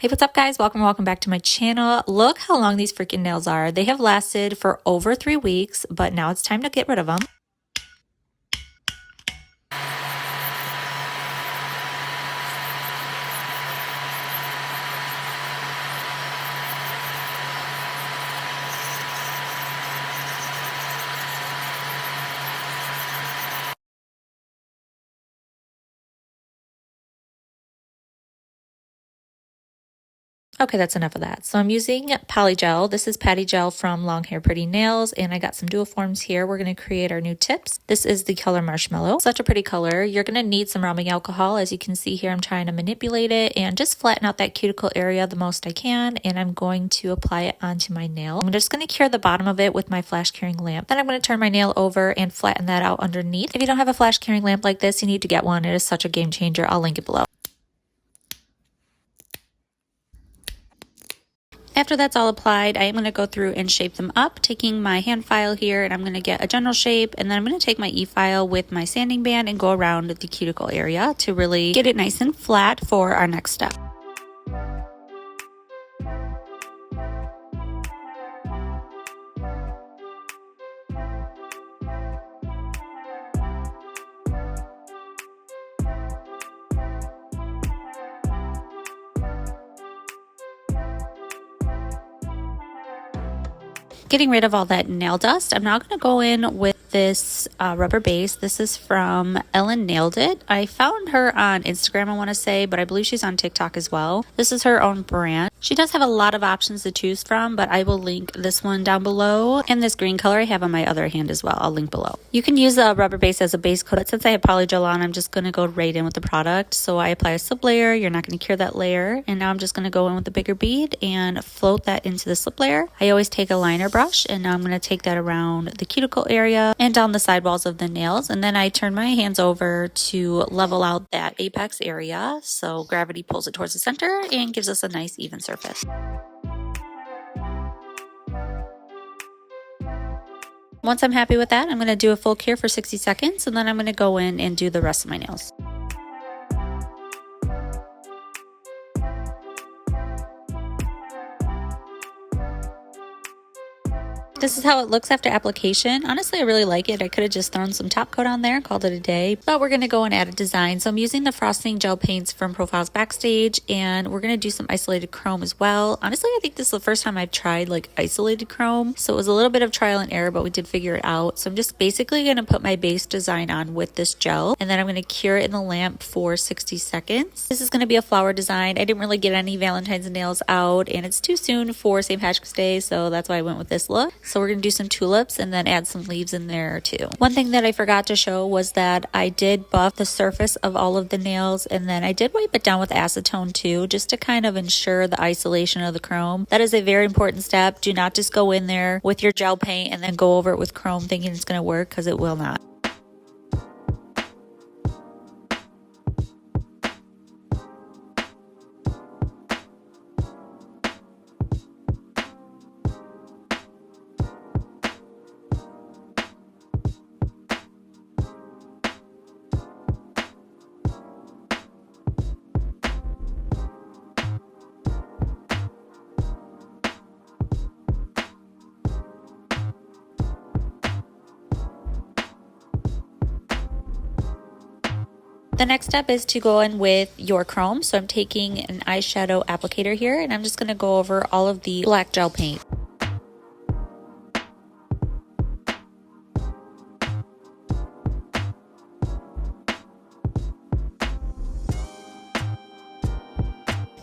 Hey, what's up guys? Welcome back to my channel. Look how long these freaking nails are. They have lasted for over 3 weeks, but now it's time to get rid of them. Okay, that's enough of that. So I'm using Polygel. This is Patty Gel from Long Hair Pretty Nails, and I got some dual forms here. We're going to create our new tips. This is the color Marshmallow. Such a pretty color. You're going to need some rubbing alcohol. As you can see here, I'm trying to manipulate it and just flatten out that cuticle area the most I can, and I'm going to apply it onto my nail. I'm just going to cure the bottom of it with my flash curing lamp. Then I'm going to turn my nail over and flatten that out underneath. If you don't have a flash curing lamp like this, you need to get one. It is such a game changer. I'll link it below. After that's all applied, I am going to go through and shape them up, taking my hand file here, and I'm going to get a general shape, and then I'm going to take my e-file with my sanding band and go around the cuticle area to really get it nice and flat for our next step. Getting rid of all that nail dust, I'm now going to go in with this rubber base. This is from Ellen Nailed It. I found her on Instagram, I want to say, but I believe she's on TikTok as well. This is her own brand. She does have a lot of options to choose from, but I will link this one down below. And this green color I have on my other hand as well. I'll link below. You can use a rubber base as a base coat, but since I have Polygel on, I'm just going to go right in with the product. So I apply a slip layer. You're not going to cure that layer. And now I'm just going to go in with the bigger bead and float that into the slip layer. I always take a liner brush, and now I'm going to take that around the cuticle area and down the sidewalls of the nails, and then I turn my hands over to level out that apex area so gravity pulls it towards the center and gives us a nice even surface. Once I'm happy with that, I'm going to do a full cure for 60 seconds, and then I'm going to go in and do the rest of my nails. This is how it looks after application. Honestly, I really like it. I could have just thrown some top coat on there and called it a day, but we're going to go and add a design. So I'm using the frosting gel paints from Profiles Backstage, and we're going to do some isolated chrome as well. Honestly, I think this is the first time I've tried like isolated chrome, so it was a little bit of trial and error, but we did figure it out. So I'm just basically going to put my base design on with this gel, and then I'm going to cure it in the lamp for 60 seconds. This is going to be a flower design. I didn't really get any Valentine's nails out, and it's too soon for St. Patrick's Day, so that's why I went with this look. So we're going to do some tulips and then add some leaves in there too. One thing that I forgot to show was that I did buff the surface of all of the nails, and then I did wipe it down with acetone too, just to kind of ensure the isolation of the chrome. That is a very important step. Do not just go in there with your gel paint and then go over it with chrome thinking it's going to work, because it will not. The next step is to go in with your chrome. So I'm taking an eyeshadow applicator here, and I'm just going to go over all of the black gel paint.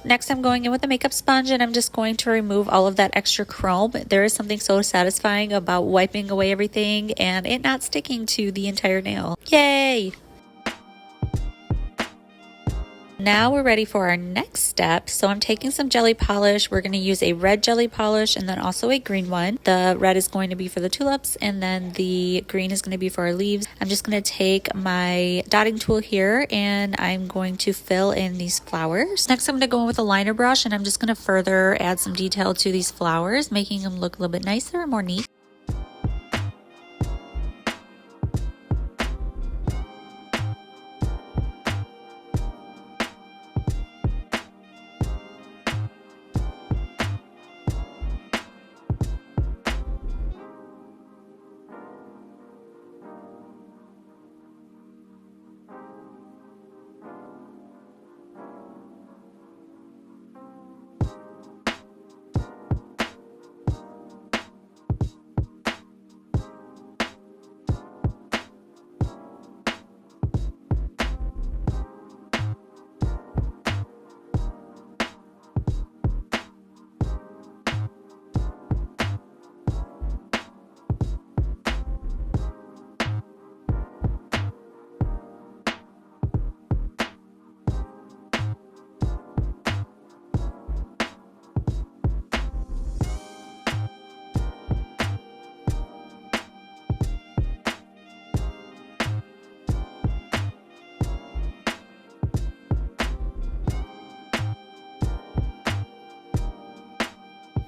Next, I'm going in with a makeup sponge, and I'm just going to remove all of that extra chrome. There is something so satisfying about wiping away everything and it not sticking to the entire nail. Yay! Now we're ready for our next step. So I'm taking some jelly polish. We're going to use a red jelly polish and then also a green one. The red is going to be for the tulips, and then the green is going to be for our leaves. I'm just going to take my dotting tool here, and I'm going to fill in these flowers. Next, I'm going to go in with a liner brush, and I'm just going to further add some detail to these flowers, making them look a little bit nicer and more neat.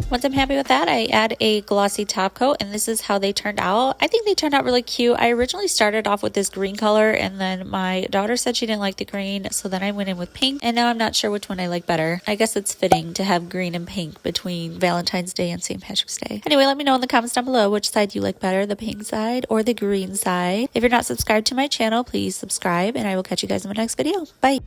Once I'm happy with that, I add a glossy top coat, and this is how they turned out. I think they turned out really cute. I originally started off with this green color, and then my daughter said she didn't like the green, so then I went in with pink, and now I'm not sure which one I like better. I guess it's fitting to have green and pink between Valentine's Day and St. Patrick's Day. Anyway, let me know in the comments down below which side you like better, the pink side or the green side. If you're not subscribed to my channel, please subscribe, and I will catch you guys in my next video. Bye!